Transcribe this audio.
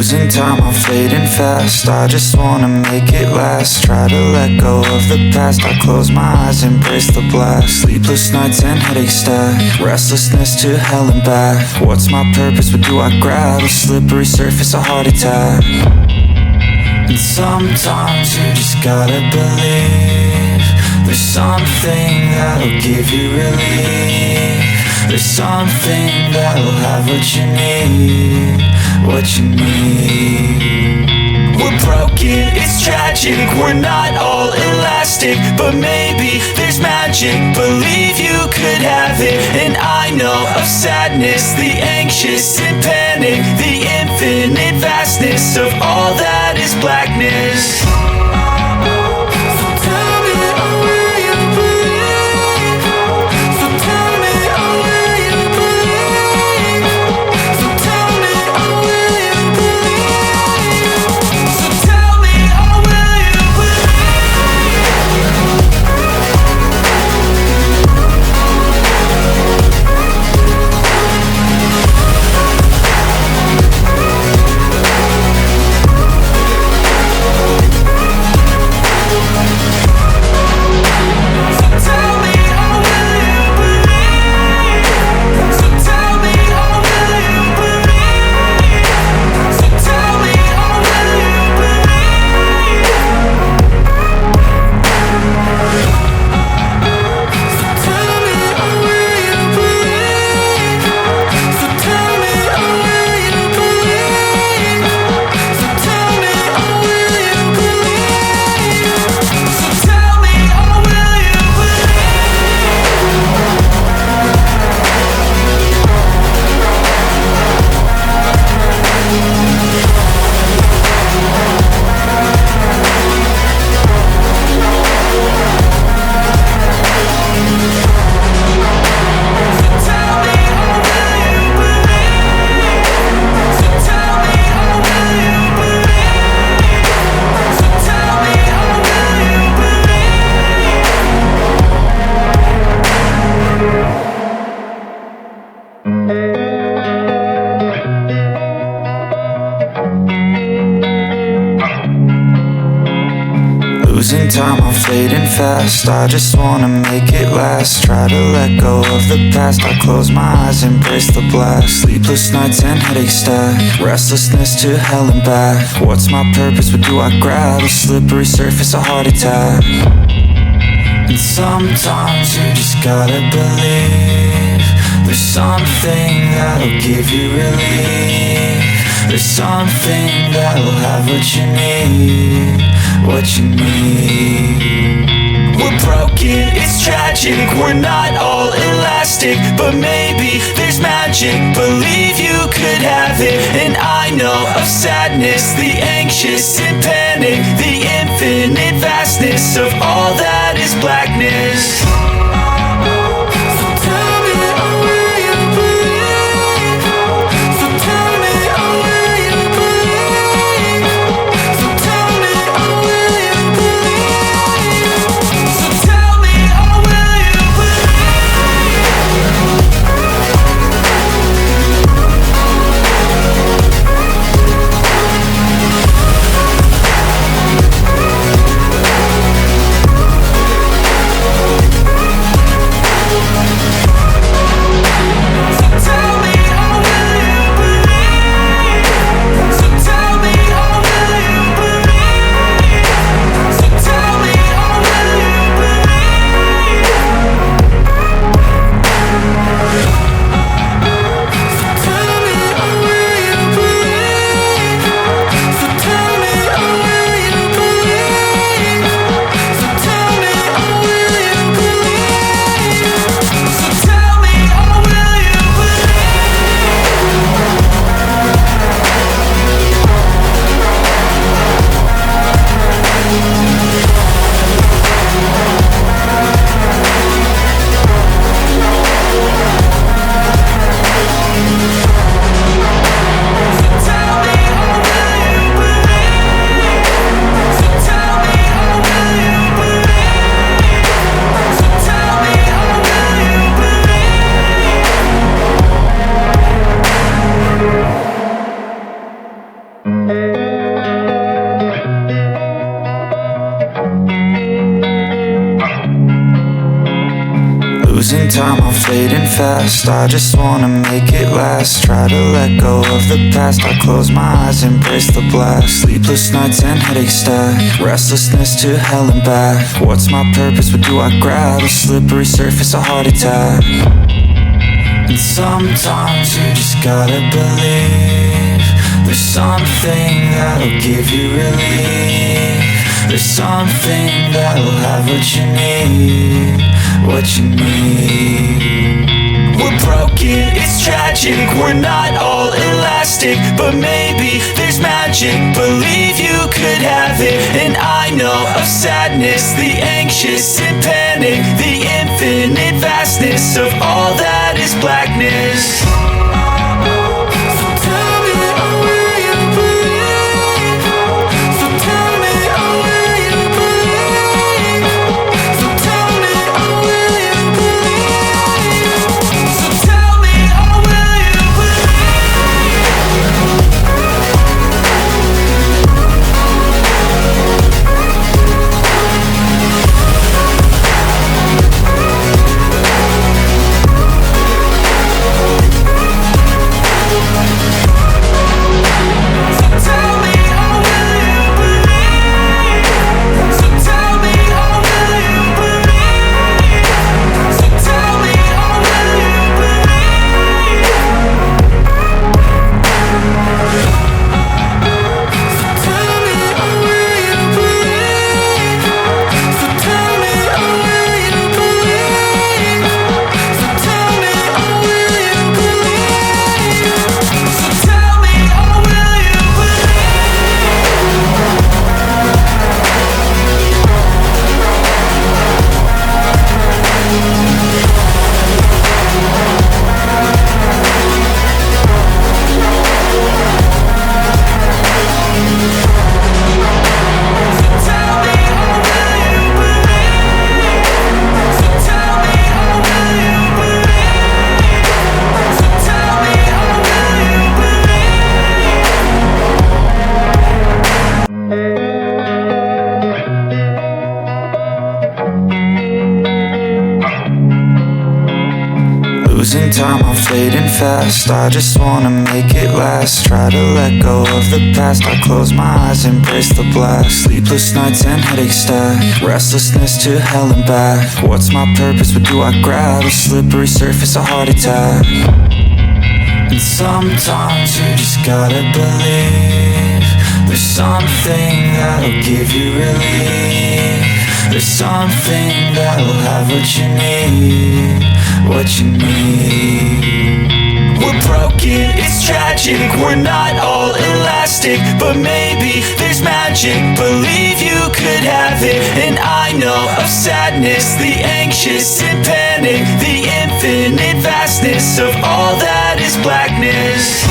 Losing time, I'm fading fast. I just wanna make it last. Try to let go of the past. I close my eyes, embrace the blast. Sleepless nights and headache stack. Restlessness to hell and back. What's my purpose? What do I grab? A slippery surface, a heart attack. And sometimes you just gotta believe there's something that'll give you relief. There's something that'll have what you need, what you need. We're broken, it's tragic, we're not all elastic, but maybe there's magic, believe you could have it. And I know of sadness, the anxious and panic, the infinite vastness of all that is blackness. Losing time, I'm fading fast. I just wanna make it last. Try to let go of the past. I close my eyes, embrace the blast. Sleepless nights and headache stack. Restlessness to hell and back. What's my purpose? What do I grab? A slippery surface, a heart attack. And sometimes you just gotta believe there's something that'll give you relief. There's something that'll have what you need, what you need. We're broken, it's tragic, we're not all elastic, but maybe there's magic, believe you could have it. And I know of sadness, the anxious and panic, the infinite vastness of all that is blackness. Losing time, I'm fading fast. I just wanna make it last. Try to let go of the past. I close my eyes, embrace the blast. Sleepless nights and headache stack. Restlessness to hell and back. What's my purpose? What do I grab? A slippery surface, a heart attack. And sometimes you just gotta believe there's something that'll give you relief. There's something that'll have what you need, what you need. We're broken, it's tragic, we're not all elastic, but maybe there's magic, believe you could have it. And I know of sadness, the anxious and panic, the infinite vastness of all that is blackness. Losing time, I'm fading fast. I just wanna make it last. Try to let go of the past. I close my eyes, embrace the blast. Sleepless nights and headache stack. Restlessness to hell and back. What's my purpose? What do I grab? A slippery surface, a heart attack. And sometimes you just gotta believe there's something that'll give you relief. There's something that'll have what you need, what you need. We're broken, it's tragic, we're not all elastic, but maybe there's magic, believe you could have it. And I know of sadness, the anxious and panic, the infinite vastness of all that is blackness.